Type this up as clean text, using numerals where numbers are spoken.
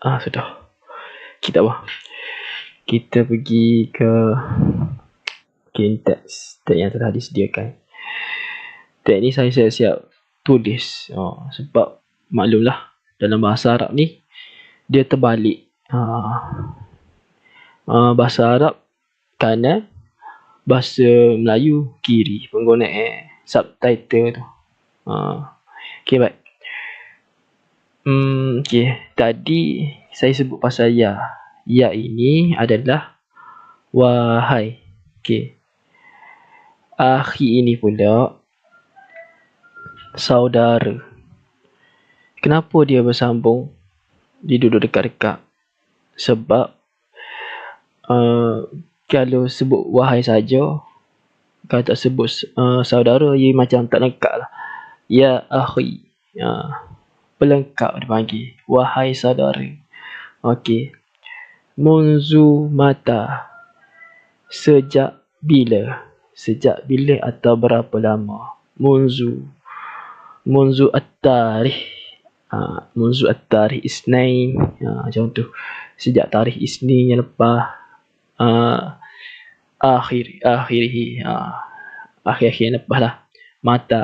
Sudah. Kita apa? Kita pergi ke teks yang telah disediakan. Teks ni saya siap-siap tulis. Sebab maklumlah, dalam bahasa Arab ni dia terbalik. Bahasa Arab kanan, bahasa Melayu kiri penggunaan subtitle tu. Okay, baik. Tadi saya sebut pasal ya. Ya ini adalah wahai. Akhi ini pula saudara. Kenapa dia bersambung? Dia duduk dekat-dekat. Sebab kalau sebut wahai saja, kalau tak sebut saudara, ia macam tak lengkap lah. Ya akhi, pelengkap dia panggil. Wahai saudara. Okey. Munzu mata. Sejak bila? Sejak bila atau berapa lama? Munzu at-tarikh. Munzu at-tarikh isnain. Macam tu. Sejak tarikh isnin yang lepas. Akhir yang lepas lah. Mata.